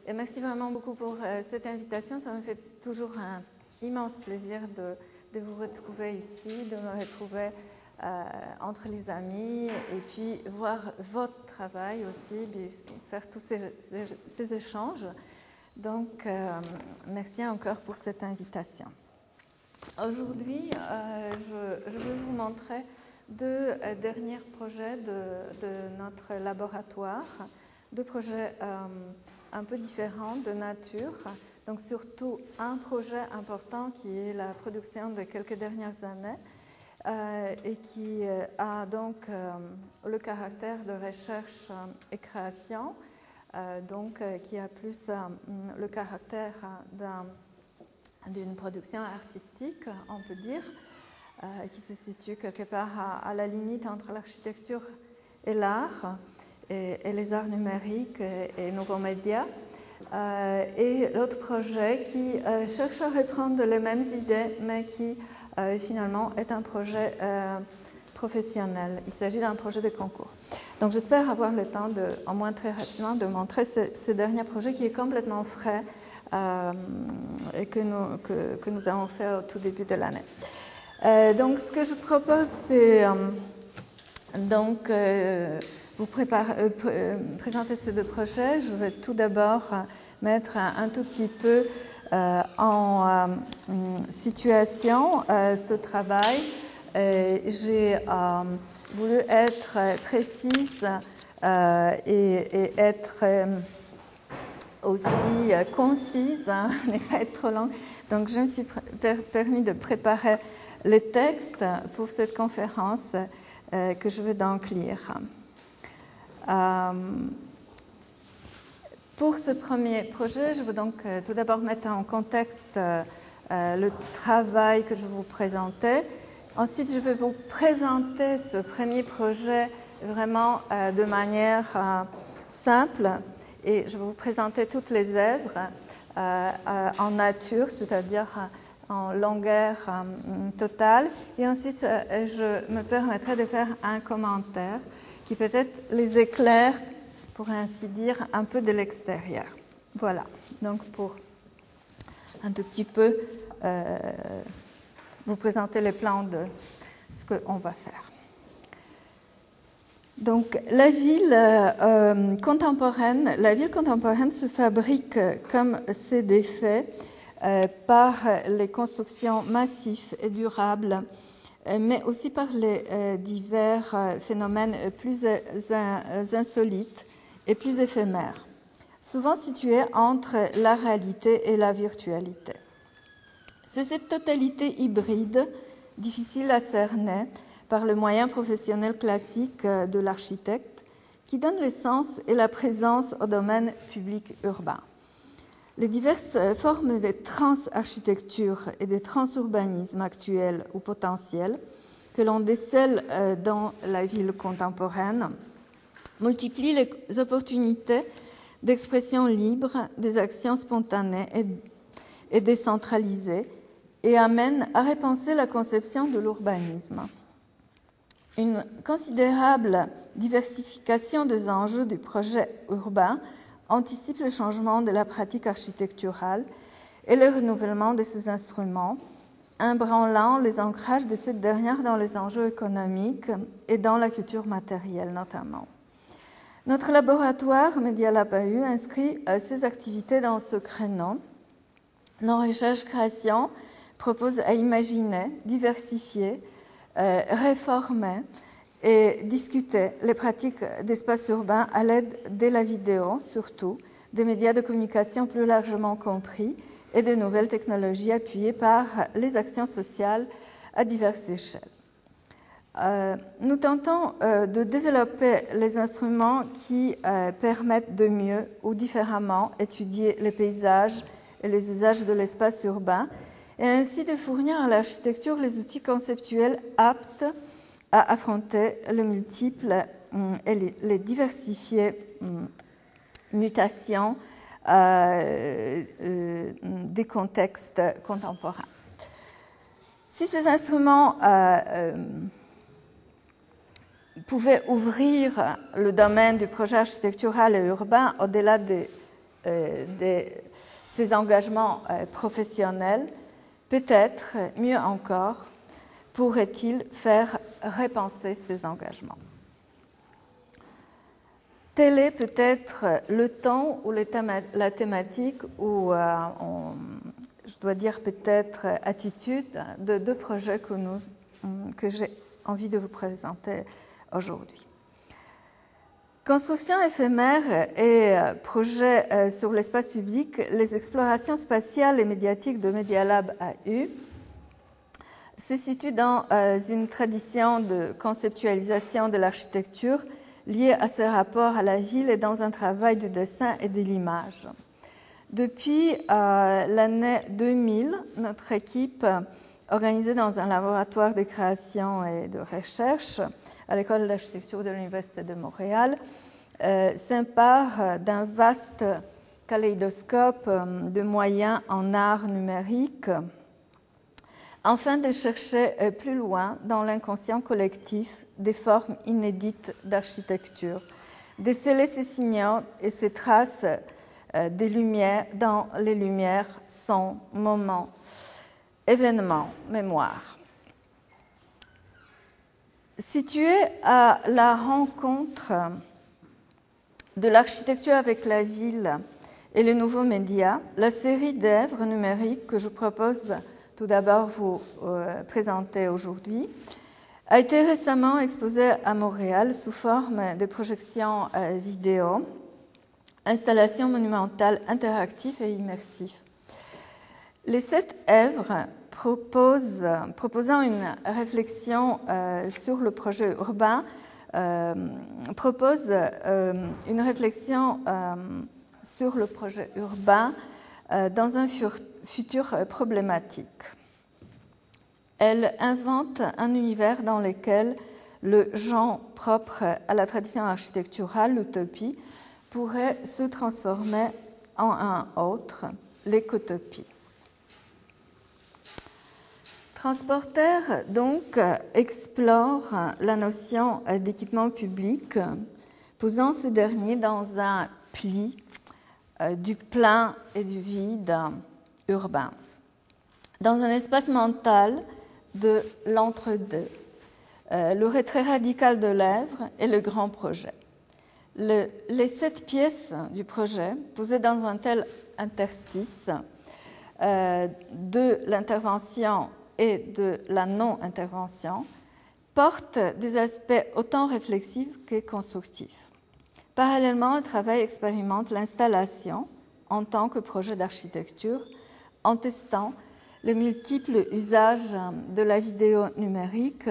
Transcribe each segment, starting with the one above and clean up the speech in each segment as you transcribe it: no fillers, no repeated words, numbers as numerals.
Et merci vraiment beaucoup pour cette invitation. Ça me fait toujours un immense plaisir de vous retrouver ici, de me retrouver entre les amis et puis voir votre travail aussi, faire tous ces échanges. Donc, merci encore pour cette invitation. Aujourd'hui, je vais vous montrer deux derniers projets de notre laboratoire, deux projets un peu différents de nature. Donc, surtout un projet important qui est la production de quelques dernières années et qui a donc le caractère de recherche et création, qui a plus le caractère d'une production artistique, on peut dire, qui se situe quelque part à la limite entre l'architecture et l'art, et les arts numériques et nouveaux médias. Et l'autre projet qui cherche à reprendre les mêmes idées, mais qui finalement est un projet professionnel. Il s'agit d'un projet de concours. Donc j'espère avoir le temps, au moins très rapidement, de montrer ce dernier projet qui est complètement frais et que nous avons fait au tout début de l'année. Donc ce que je propose, c'est vous présenter ces deux projets. Je vais tout d'abord mettre un tout petit peu en situation ce travail. J'ai voulu être précise et être aussi concise, ne pas être trop longue. Donc je me suis permis de préparer les textes pour cette conférence que je vais donc lire. Pour ce premier projet, je veux donc tout d'abord mettre en contexte le travail que je vais vous présenter. Ensuite, je vais vous présenter ce premier projet vraiment de manière simple et je vais vous présenter toutes les œuvres en nature, c'est-à-dire en longueur totale. Et ensuite, je me permettrai de faire un commentaire qui peut-être les éclaire, pour ainsi dire, un peu de l'extérieur. Voilà, donc pour un tout petit peu vous présenter les plans de ce qu'on va faire. Donc la ville contemporaine se fabrique, comme c'est défait, par les constructions massives et durables, mais aussi par les divers phénomènes plus insolites et plus éphémères, souvent situés entre la réalité et la virtualité. C'est cette totalité hybride, difficile à cerner par le moyen professionnel classique de l'architecte, qui donne le sens et la présence au domaine public urbain. Les diverses formes de transarchitecture et de transurbanisme actuels ou potentiels que l'on décèle dans la ville contemporaine multiplient les opportunités d'expression libre des actions spontanées et décentralisées et amènent à repenser la conception de l'urbanisme. Une considérable diversification des enjeux du projet urbain anticipe le changement de la pratique architecturale et le renouvellement de ses instruments, ébranlant les ancrages de cette dernière dans les enjeux économiques et dans la culture matérielle notamment. Notre laboratoire Medialab AU inscrit ses activités dans ce créneau. Nos recherches-créations proposent à imaginer, diversifier, réformer et discuter les pratiques d'espace urbain à l'aide de la vidéo, surtout, des médias de communication plus largement compris et de nouvelles technologies appuyées par les actions sociales à diverses échelles. Nous tentons de développer les instruments qui permettent de mieux ou différemment étudier les paysages et les usages de l'espace urbain et ainsi de fournir à l'architecture les outils conceptuels aptes à affronter le multiple et les diversifiées mutations des contextes contemporains. Si ces instruments pouvaient ouvrir le domaine du projet architectural et urbain au-delà des ses engagements professionnels, peut-être, mieux encore, pourrait-il faire repenser ses engagements. Tel est peut-être le temps ou la thématique ou, je dois dire peut-être, attitude de deux projets que j'ai envie de vous présenter aujourd'hui. Construction éphémère et projet sur l'espace public, les explorations spatiales et médiatiques de Media Lab AU se situent dans une tradition de conceptualisation de l'architecture liée à ses rapports à la ville et dans un travail du dessin et de l'image. Depuis l'année 2000, notre équipe, organisée dans un laboratoire de création et de recherche à l'École d'architecture de l'Université de Montréal, s'empare d'un vaste kaléidoscope de moyens en art numérique, afin de chercher plus loin dans l'inconscient collectif des formes inédites d'architecture, de sceller ses signaux et ses traces des lumières dans les lumières, sons, moments, événements, mémoire. Situé à la rencontre de l'architecture avec la ville et les nouveaux médias, la série d'œuvres numériques que je propose tout d'abord vous présenter aujourd'hui a été récemment exposée à Montréal sous forme de projections vidéo, installations monumentales interactives et immersives. Les 7 œuvres proposant une réflexion sur le projet urbain proposent une réflexion sur le projet urbain dans un futur problématique. Elle invente un univers dans lequel le genre propre à la tradition architecturale, l'utopie, pourrait se transformer en un autre, l'écotopie. Transporter, donc, explore la notion d'équipement public, posant ce dernier dans un pli du plein et du vide urbain, dans un espace mental de l'entre-deux, le retrait radical de l'œuvre et le grand projet. Les 7 pièces du projet, posées dans un tel interstice de l'intervention et de la non-intervention, portent des aspects autant réflexifs que constructifs. Parallèlement, le travail expérimente l'installation en tant que projet d'architecture en testant les multiples usages de la vidéo numérique,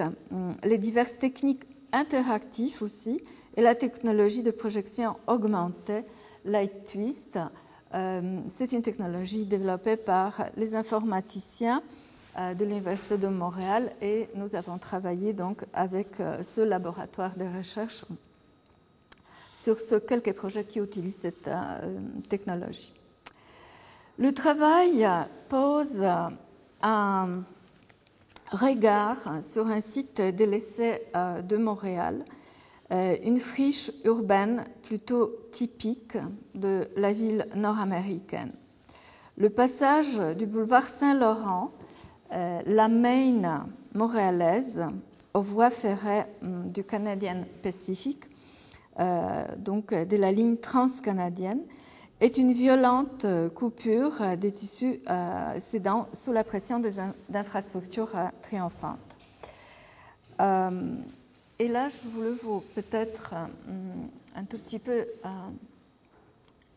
les diverses techniques interactives aussi, et la technologie de projection augmentée, Light Twist. C'est une technologie développée par les informaticiens de l'Université de Montréal et nous avons travaillé donc avec ce laboratoire de recherche sur quelques projets qui utilisent cette technologie. Le travail pose un regard sur un site délaissé de Montréal, une friche urbaine plutôt typique de la ville nord-américaine. Le passage du boulevard Saint-Laurent, la Main montréalaise, aux voies ferrées du Canadian Pacific, donc de la ligne transcanadienne, est une violente coupure des tissus cédant sous la pression d'infrastructures triomphantes. Et là, je voulais vous peut-être un tout petit peu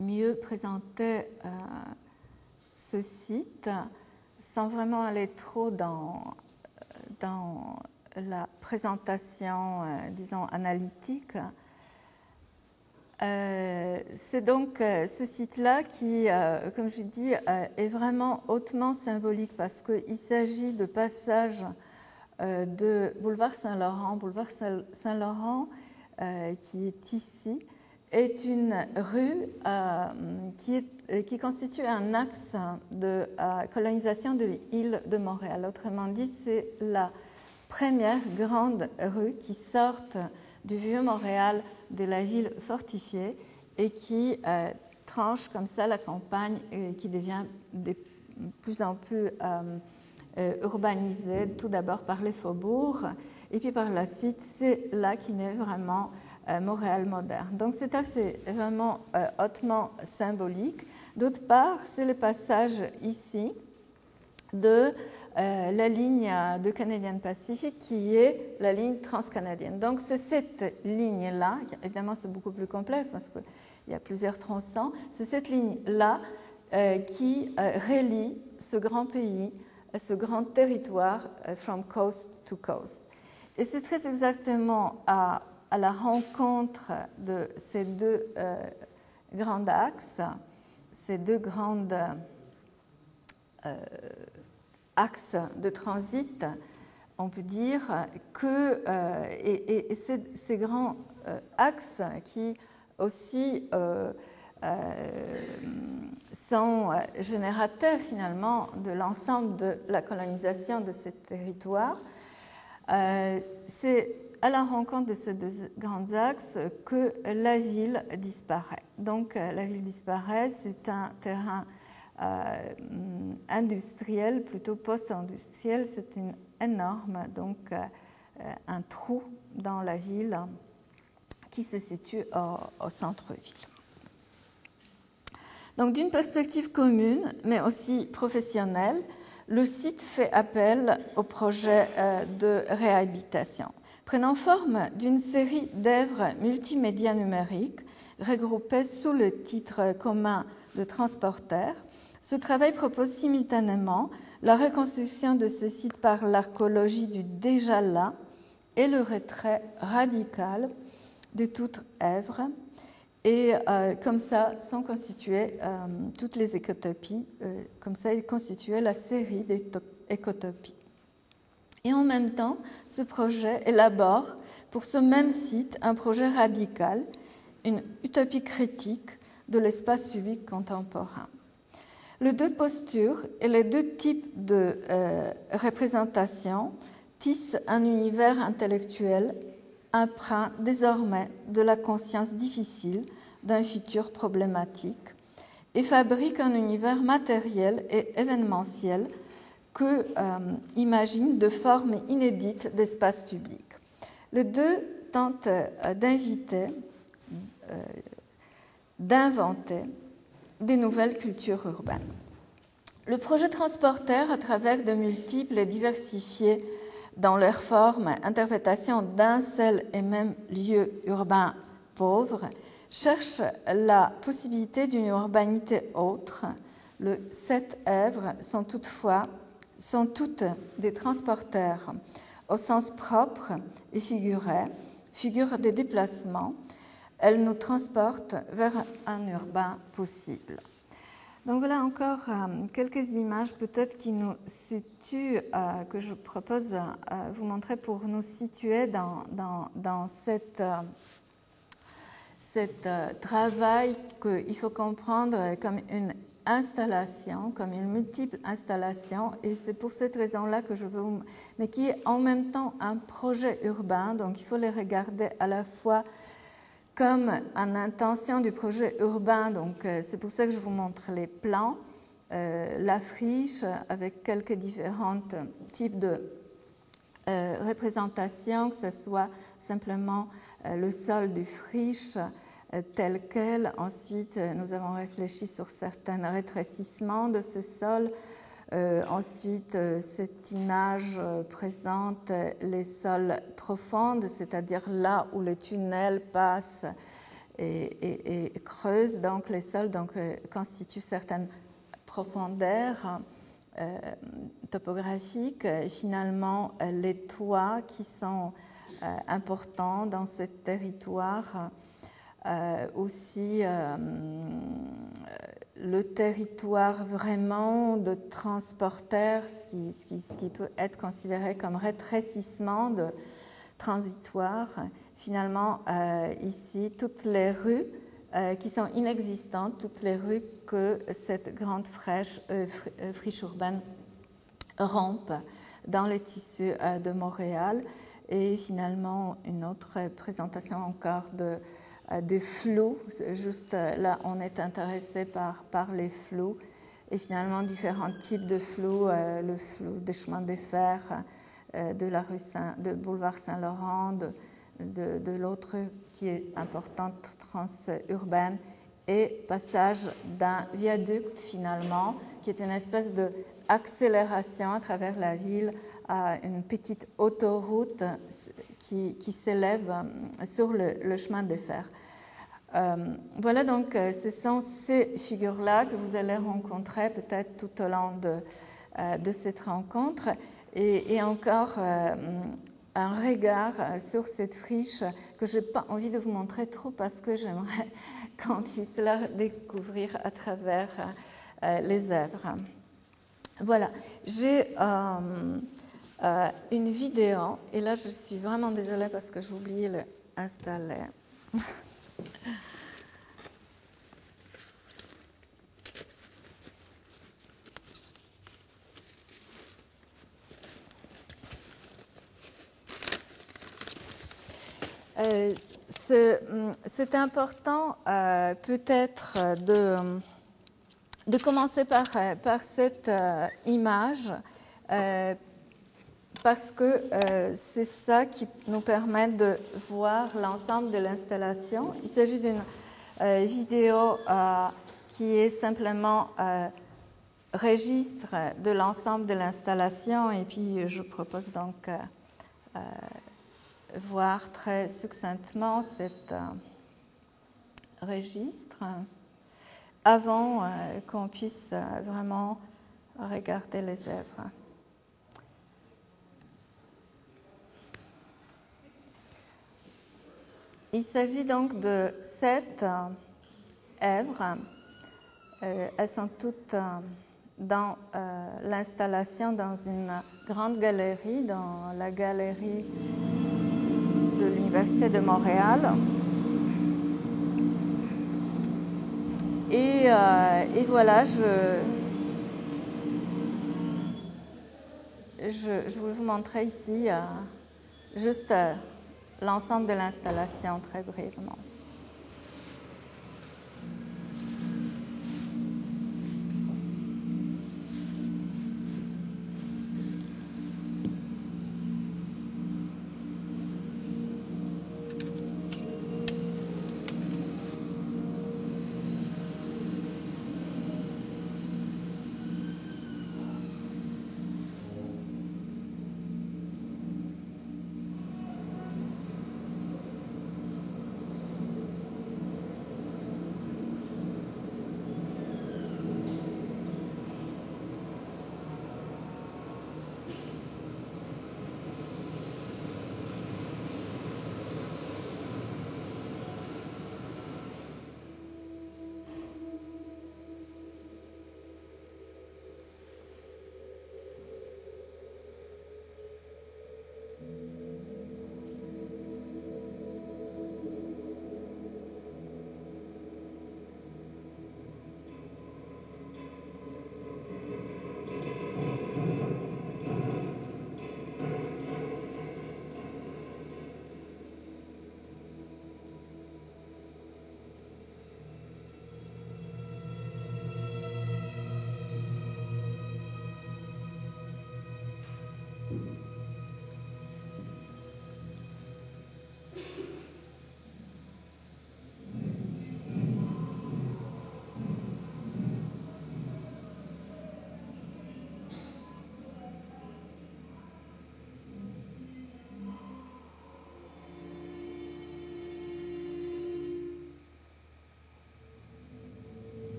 mieux présenter ce site, sans vraiment aller trop dans la présentation, disons, analytique. C'est donc ce site-là qui, comme je dis, est vraiment hautement symbolique parce qu'il s'agit de passage de boulevard Saint-Laurent. Boulevard Saint-Laurent, qui est ici, est une rue qui constitue un axe de colonisation de l'île de Montréal. Autrement dit, c'est la première grande rue qui sort du Vieux-Montréal, de la ville fortifiée, et qui tranche comme ça la campagne qui devient de plus en plus urbanisée, tout d'abord par les faubourgs, et puis par la suite, c'est là qui naît vraiment Montréal moderne. Donc cet axe est vraiment hautement symbolique. D'autre part, c'est le passage ici de la ligne de Canadian Pacific qui est la ligne transcanadienne. Donc c'est cette ligne-là, évidemment c'est beaucoup plus complexe parce qu'il y a plusieurs tronçons, c'est cette ligne-là qui relie ce grand pays, ce grand territoire from coast to coast. Et c'est très exactement à la rencontre de ces deux grands axes, ces deux grandes axes de transit, on peut dire que et ces grands axes qui aussi sont générateurs finalement de l'ensemble de la colonisation de ces territoires. C'est à la rencontre de ces deux grands axes que la ville disparaît. Donc la ville disparaît, c'est un terrain industriel, plutôt post-industriel, c'est une énorme, donc un trou dans la ville qui se situe au centre-ville. Donc d'une perspective commune, mais aussi professionnelle, le site fait appel au projet de réhabilitation, prenant forme d'une série d'œuvres multimédia numériques regroupées sous le titre commun de Transporter. Ce travail propose simultanément la reconstruction de ce site par l'archéologie du déjà là et le retrait radical de toute œuvre. Et comme ça sont constituées toutes les écotopies, comme ça est constituée la série d'écotopies. Et en même temps, ce projet élabore pour ce même site un projet radical, une utopie critique de l'espace public contemporain. Les deux postures et les deux types de représentation tissent un univers intellectuel empreint désormais de la conscience difficile d'un futur problématique et fabriquent un univers matériel et événementiel que imagine de formes inédites d'espace public. Les deux tentent d'inventer des nouvelles cultures urbaines. Le projet Transporter, à travers de multiples et diversifiés dans leur forme, interprétation d'un seul et même lieu urbain pauvre, cherche la possibilité d'une urbanité autre. Les 7 œuvres sont toutes des transporteurs au sens propre et figuré, figurent des déplacements. Elles nous transportent vers un urbain possible. Donc voilà encore quelques images peut-être qui nous situent, que je propose de vous montrer pour nous situer dans cet travail qu'il faut comprendre comme une installation, comme une multiple installation, et c'est pour cette raison-là que je veux, mais qui est en même temps un projet urbain, donc il faut les regarder à la fois comme une intention du projet urbain, donc c'est pour ça que je vous montre les plans, la friche avec quelques différents types de représentations, que ce soit simplement le sol du friche tel quel. Ensuite, nous avons réfléchi sur certains rétrécissements de ce sol. Ensuite, cette image présente les sols profonds, c'est-à-dire là où le tunnel passe et creuse donc les sols, donc constituent certaines profondeurs topographiques. Et finalement, les toits qui sont importants dans ce territoire. Aussi le territoire vraiment de transporteur, ce qui peut être considéré comme rétrécissement de transitoire. Finalement, ici, toutes les rues qui sont inexistantes, toutes les rues que cette grande friche urbaine rompe dans les tissus de Montréal. Et finalement, une autre présentation encore de des flous. Juste là, on est intéressé par les flous. Et finalement, différents types de flous, le flou des chemins de fer, de boulevard Saint-Laurent, de l'autre qui est importante, transurbaine, et passage d'un viaduc finalement, qui est une espèce d'accélération à travers la ville à une petite autoroute qui s'élève sur le chemin de fer. Voilà donc, ce sont ces figures-là que vous allez rencontrer peut-être tout au long de cette rencontre. Et encore un regard sur cette friche que je n'ai pas envie de vous montrer trop parce que j'aimerais qu'on puisse la découvrir à travers les œuvres. Voilà, j'ai une vidéo et là je suis vraiment désolée parce que j'ai oublié de l'installer. C'est important peut-être de commencer par cette image parce que c'est ça qui nous permet de voir l'ensemble de l'installation. Il s'agit d'une vidéo qui est simplement registre de l'ensemble de l'installation et puis je propose donc voir très succinctement cet registre avant qu'on puisse vraiment regarder les œuvres. Il s'agit donc de 7 œuvres. Elles sont toutes dans l'installation dans une grande galerie, dans la galerie de l'Université de Montréal. Et voilà, je vais vous montrer ici juste l'ensemble de l'installation très brièvement.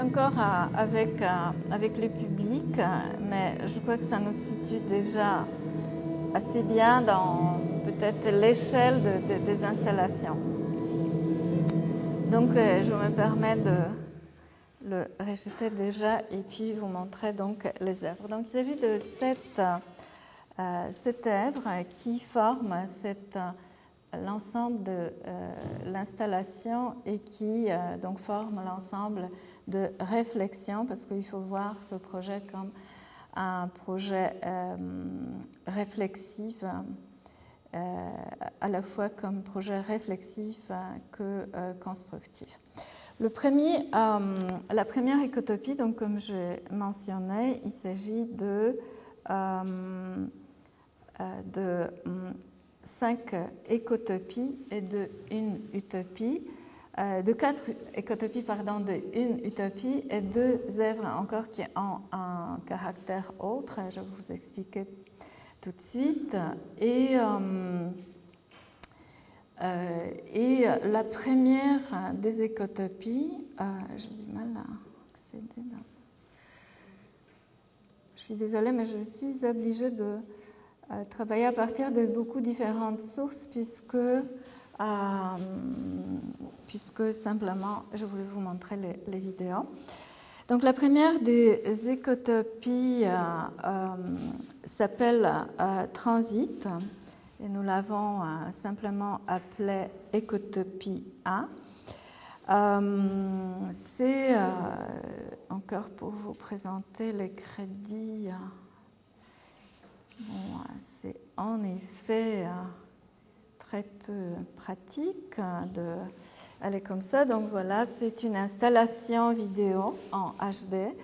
encore avec le public, mais je crois que ça nous situe déjà assez bien dans peut-être l'échelle des installations. Donc, je me permets de le rejeter déjà et puis vous montrer donc les œuvres. Donc, il s'agit de cette œuvre qui forme l'ensemble de l'installation et qui donc forme l'ensemble de réflexion, parce qu'il faut voir ce projet comme un projet réflexif, à la fois comme projet réflexif que constructif. La première écotopie, donc comme je mentionnais, il s'agit de 5 écotopies et de une utopie, de 4 écotopies, pardon, de une utopie et 2 œuvres encore qui ont un caractère autre. Je vais vous expliquer tout de suite. Et la première des écotopies, j'ai du mal à accéder. Je suis désolée, mais je suis obligée de travailler à partir de beaucoup différentes sources puisque simplement je voulais vous montrer les vidéos. Donc la première des écotopies s'appelle Transit et nous l'avons simplement appelée écotopie 1. C'est encore pour vous présenter les crédits. Bon, c'est en effet très peu pratique d'aller comme ça. Donc voilà, c'est une installation vidéo en HD.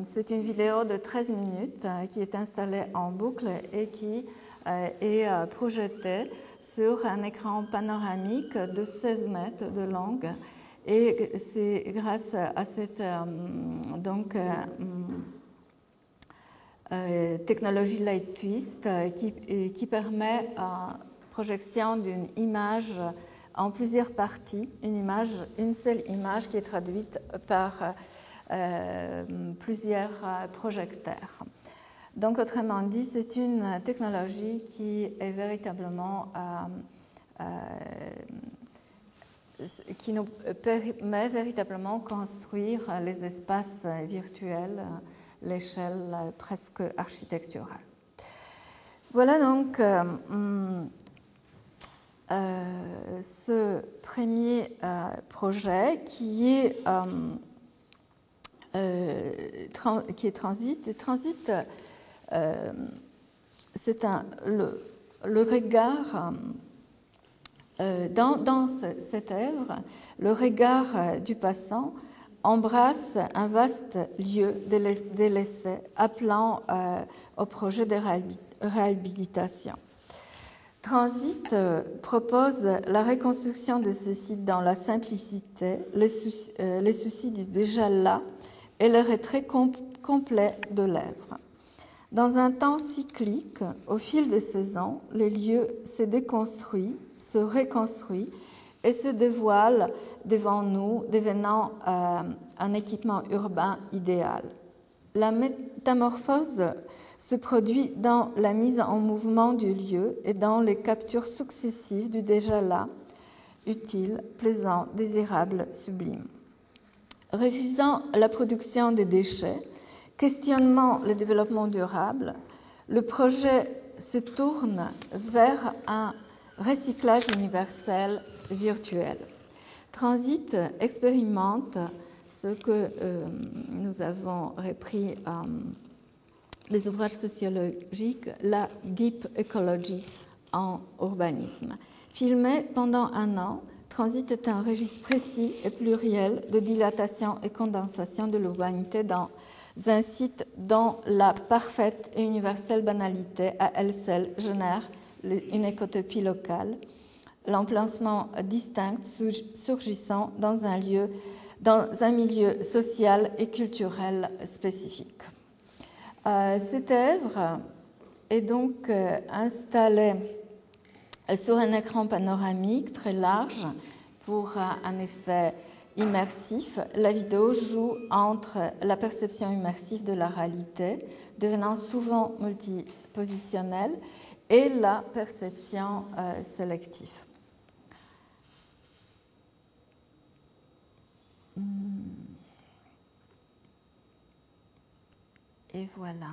C'est une vidéo de 13 minutes qui est installée en boucle et qui est projetée sur un écran panoramique de 16 mètres de long. Et c'est grâce à cette technologie Light Twist qui permet la projection d'une image en plusieurs parties, une seule image qui est traduite par plusieurs projecteurs. Donc, autrement dit, c'est une technologie qui est véritablement qui nous permet véritablement de construire les espaces virtuels l'échelle presque architecturale. Voilà donc ce premier projet qui est Transit. Transit, c'est le regard dans cette œuvre, le regard du passant embrasse un vaste lieu délaissé, appelant au projet de réhabilitation. Transit propose la reconstruction de ce site dans la simplicité, les soucis du déjà là et le retrait complet de l'œuvre. Dans un temps cyclique, au fil des saisons, le lieu se déconstruit, se reconstruit et se dévoile devant nous, devenant un équipement urbain idéal. La métamorphose se produit dans la mise en mouvement du lieu et dans les captures successives du déjà là, utile, plaisant, désirable, sublime. Refusant la production des déchets, questionnant le développement durable, le projet se tourne vers un recyclage universel virtuel. Transit expérimente ce que nous avons repris des ouvrages sociologiques, la deep ecology en urbanisme. Filmé pendant 1 an, Transit est un registre précis et pluriel de dilatation et condensation de l'urbanité dans un site dont la parfaite et universelle banalité à elle seule génère une écotopie locale, l'emplacement distinct surgissant dans un milieu social et culturel spécifique. Cette œuvre est donc installée sur un écran panoramique très large pour un effet immersif, la vidéo joue entre la perception immersive de la réalité, devenant souvent multipositionnelle, et la perception sélective. Et voilà.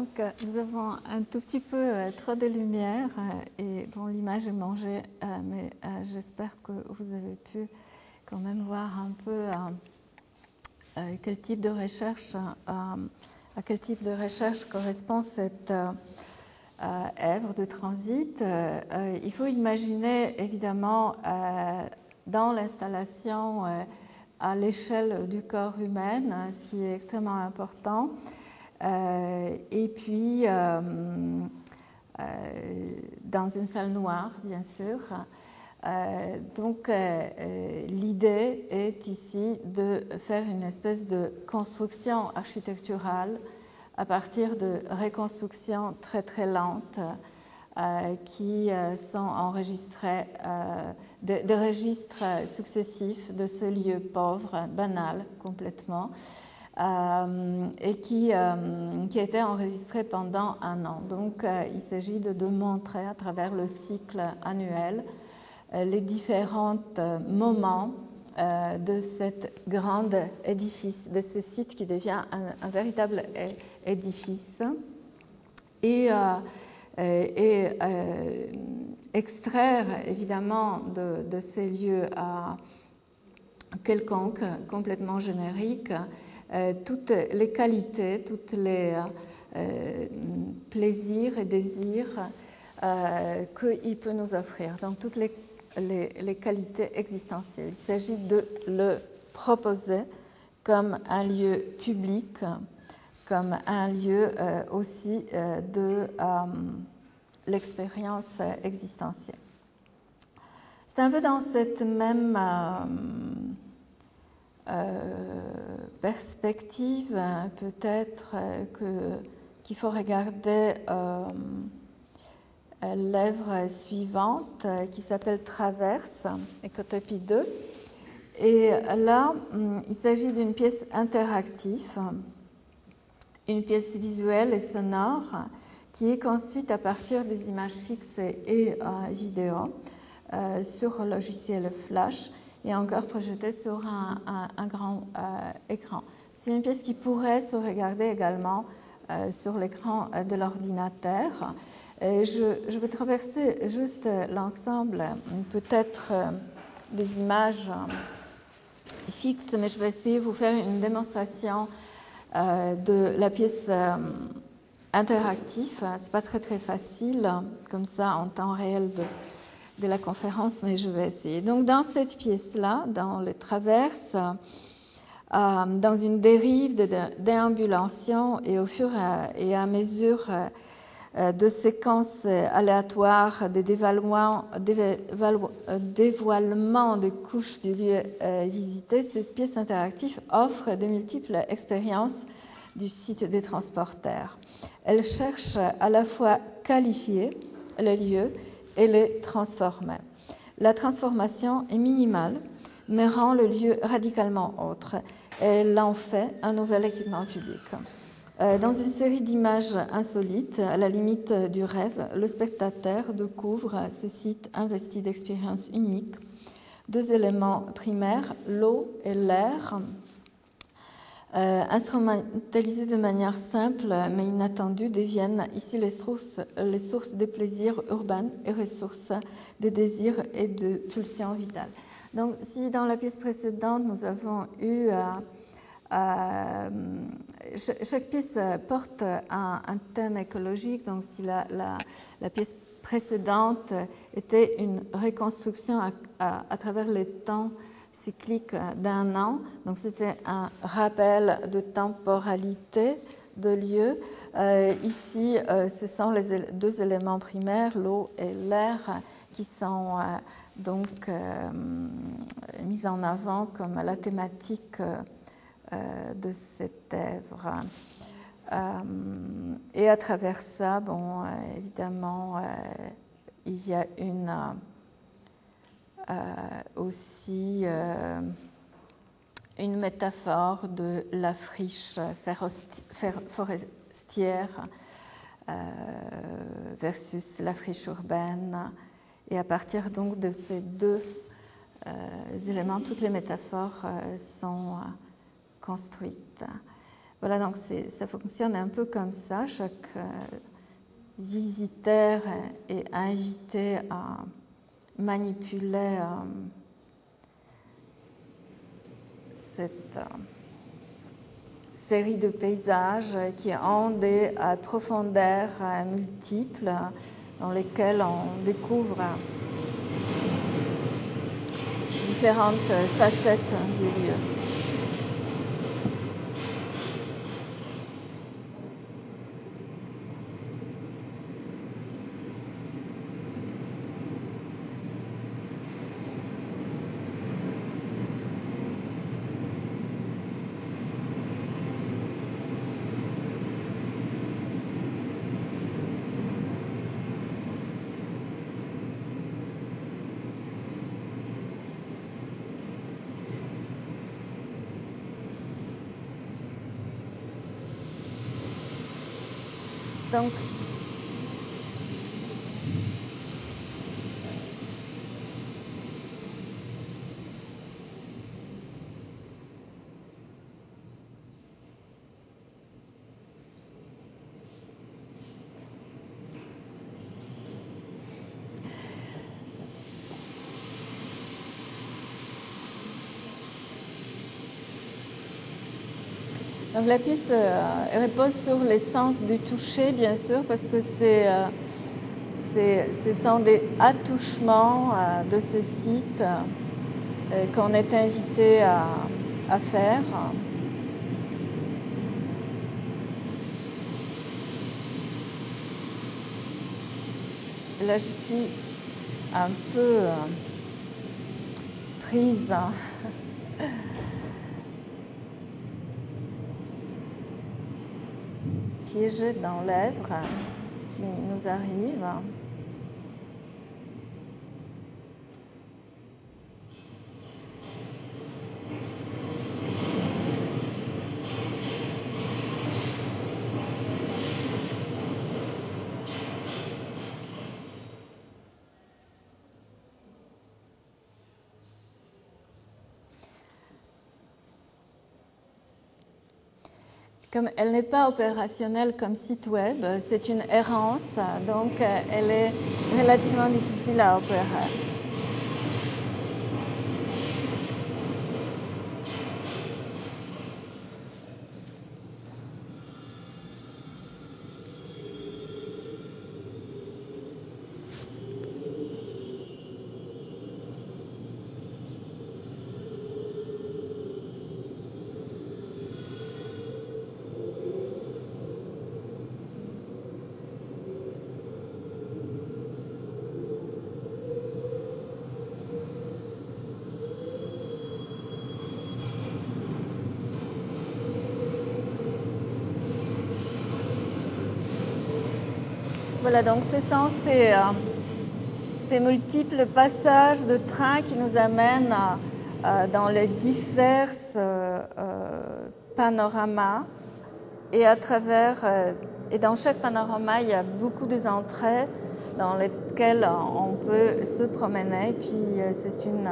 Donc, nous avons un tout petit peu trop de lumière et bon, l'image est mangée, mais j'espère que vous avez pu quand même voir un peu quel type de recherche, à quel type de recherche correspond cette œuvre de transit. Il faut imaginer évidemment dans l'installation à l'échelle du corps humain, ce qui est extrêmement important. Et puis, dans une salle noire, bien sûr. Donc, l'idée est ici de faire une espèce de construction architecturale à partir de reconstructions très très lentes qui sont enregistrées, des registres successifs de ce lieu pauvre, banal complètement, et qui a été enregistré pendant 1 an. Donc, il s'agit de montrer à travers le cycle annuel les différents moments de cet grand édifice, de ce site qui devient un véritable édifice, et extraire évidemment de ces lieux quelconques, complètement génériques, toutes les qualités, tous les plaisirs et désirs qu'il peut nous offrir. Donc, toutes les qualités existentielles. Il s'agit de le proposer comme un lieu public, comme un lieu aussi de l'expérience existentielle. C'est un peu dans cette même perspective, peut-être qu'il faut regarder l'œuvre suivante qui s'appelle Traverse, Écotopie 2. Et là, il s'agit d'une pièce interactive, une pièce visuelle et sonore qui est construite à partir des images fixes et vidéo sur le logiciel Flash et encore projetée sur un grand écran. C'est une pièce qui pourrait se regarder également sur l'écran de l'ordinateur. Je vais traverser juste l'ensemble, peut-être des images fixes, mais je vais essayer de vous faire une démonstration de la pièce interactive. Ce n'est pas très facile, comme ça, en temps réel de la conférence, mais je vais essayer. Donc, dans cette pièce-là, dans les traverses, dans une dérive de déambulation et au fur et à mesure de séquences aléatoires, des dévoilements des couches du lieu visité, cette pièce interactive offre de multiples expériences du site des transporteurs. Elle cherche à la fois qualifier le lieu et le transformer. La transformation est minimale, mais rend le lieu radicalement autre. Elle en fait un nouvel équipement public. Dans une série d'images insolites, à la limite du rêve, le spectateur découvre ce site investi d'expériences uniques. 2 éléments primaires, l'eau et l'air, instrumentalisés de manière simple mais inattendue, deviennent ici les sources des plaisirs urbains et ressources des désirs et de pulsions vitales. Donc, si dans la pièce précédente, nous avons eu... chaque pièce porte un thème écologique, donc si la pièce précédente était une reconstruction à travers les temps cycliques d'1 an, donc c'était un rappel de temporalité, de lieu. Ici, ce sont les 2 éléments primaires, l'eau et l'air, qui sont donc mis en avant comme la thématique de cette œuvre. Et à travers ça, bon, évidemment, il y a aussi une métaphore de la friche forestière versus la friche urbaine. Et à partir donc de ces 2 éléments, toutes les métaphores sont construites. Voilà, donc ça fonctionne un peu comme ça. Chaque visiteur est invité à manipuler cette série de paysages qui ont des profondeurs multiples dans lesquelles on découvre différentes facettes du lieu. Donc, la pièce repose sur l'essence du toucher, bien sûr, parce que ce sont des attouchements de ce site qu'on est invité à faire. Là, je suis un peu prise. Piégé dans l'œuvre, ce qui nous arrive. Comme elle n'est pas opérationnelle comme site web, c'est une errance, donc elle est relativement difficile à opérer. Voilà, donc ce sont ces multiples passages de train qui nous amènent dans les divers panoramas et et dans chaque panorama, il y a beaucoup des entrées dans lesquelles on peut se promener. Et puis c'est une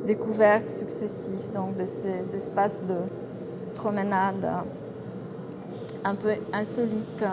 découverte successive donc, de ces espaces de promenade un peu insolites.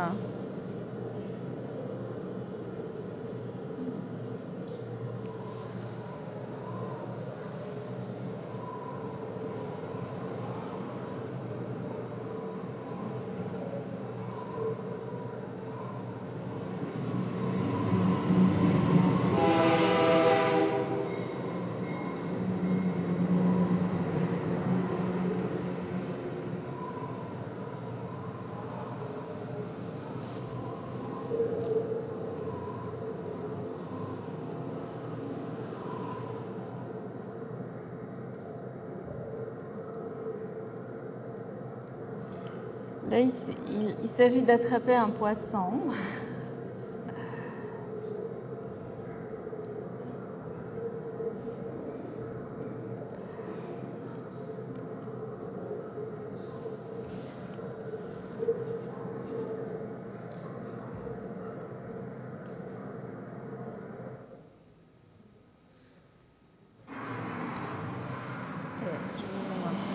Là, il s'agit d'attraper un poisson. Je vais vous montrer.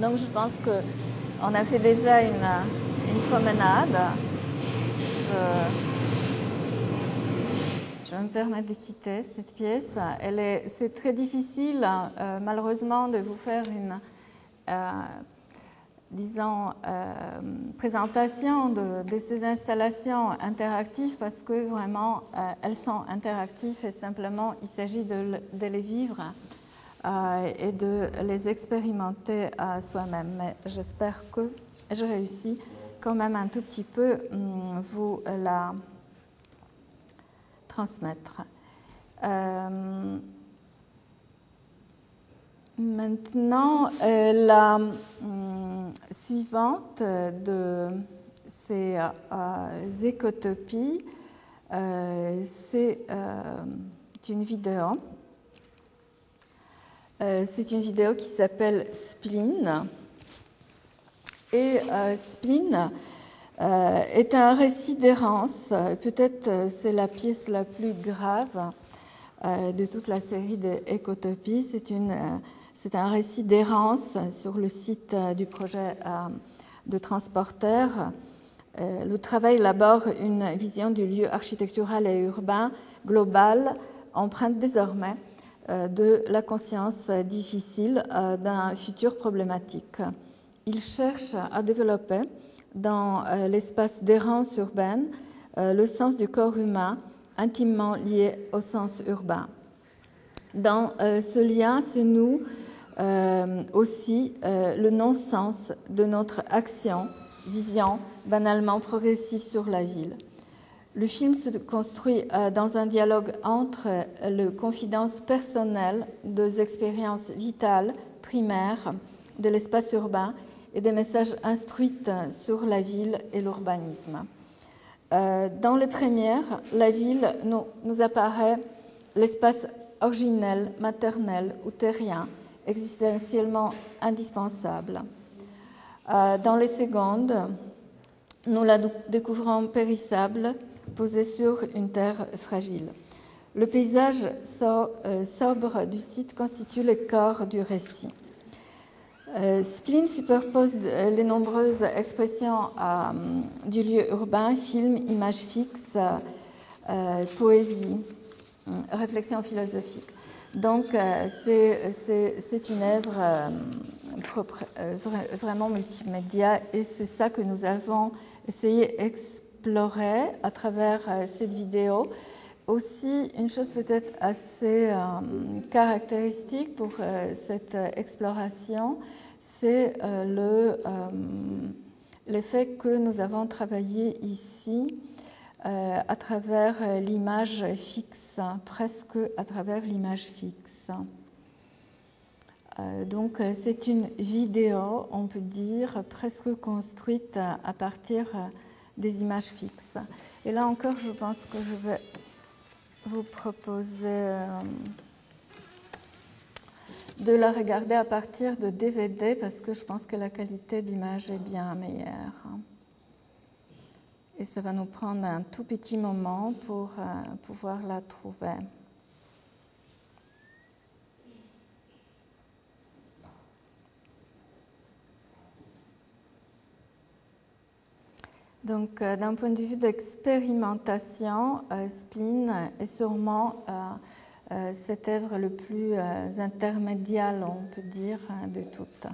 Donc je pense qu'on a fait déjà une promenade. Je vais me permettre de quitter cette pièce. C'est très difficile, malheureusement, de vous faire une, présentation de ces installations interactives parce que vraiment, elles sont interactives et simplement, il s'agit de les vivre et de les expérimenter à soi-même. Mais j'espère que je réussis quand même un tout petit peu vous la transmettre. Maintenant, la suivante de ces écotopies, c'est une vidéo. C'est une vidéo qui s'appelle Spleen. Et Spleen est un récit d'errance. Peut-être c'est la pièce la plus grave de toute la série d'Écotopies. C'est un récit d'errance sur le site du projet de transporteur. Le travail élabore une vision du lieu architectural et urbain global, empreinte désormais de la conscience difficile d'un futur problématique. Il cherche à développer dans l'espace d'errance urbaine le sens du corps humain intimement lié au sens urbain. Dans ce lien se noue aussi le non-sens de notre action, vision banalement progressive sur la ville. Le film se construit dans un dialogue entre les confidences personnelles des expériences vitales, primaires de l'espace urbain et des messages instruits sur la ville et l'urbanisme. Dans les premières, la ville nous apparaît l'espace originel, maternel ou terrien, existentiellement indispensable. Dans les secondes, nous la découvrons périssable, posée sur une terre fragile. Le paysage sobre du site constitue le corps du récit. Spleen superpose les nombreuses expressions du lieu urbain, film, images fixes, poésie, réflexion philosophique. Donc, c'est une œuvre vraiment multimédia et c'est ça que nous avons essayé d'explorer à travers cette vidéo. Aussi, une chose peut-être assez caractéristique pour cette exploration, c'est le fait que nous avons travaillé ici à travers l'image fixe, presque à travers l'image fixe. Donc, c'est une vidéo, on peut dire, presque construite à partir des images fixes. Et là encore, je pense que je vais vous proposer de la regarder à partir de DVD parce que je pense que la qualité d'image est bien meilleure. Et ça va nous prendre un tout petit moment pour pouvoir la trouver. Donc, d'un point de vue d'expérimentation, Spleen est sûrement cette œuvre le plus intermédiaire, on peut dire, de toutes.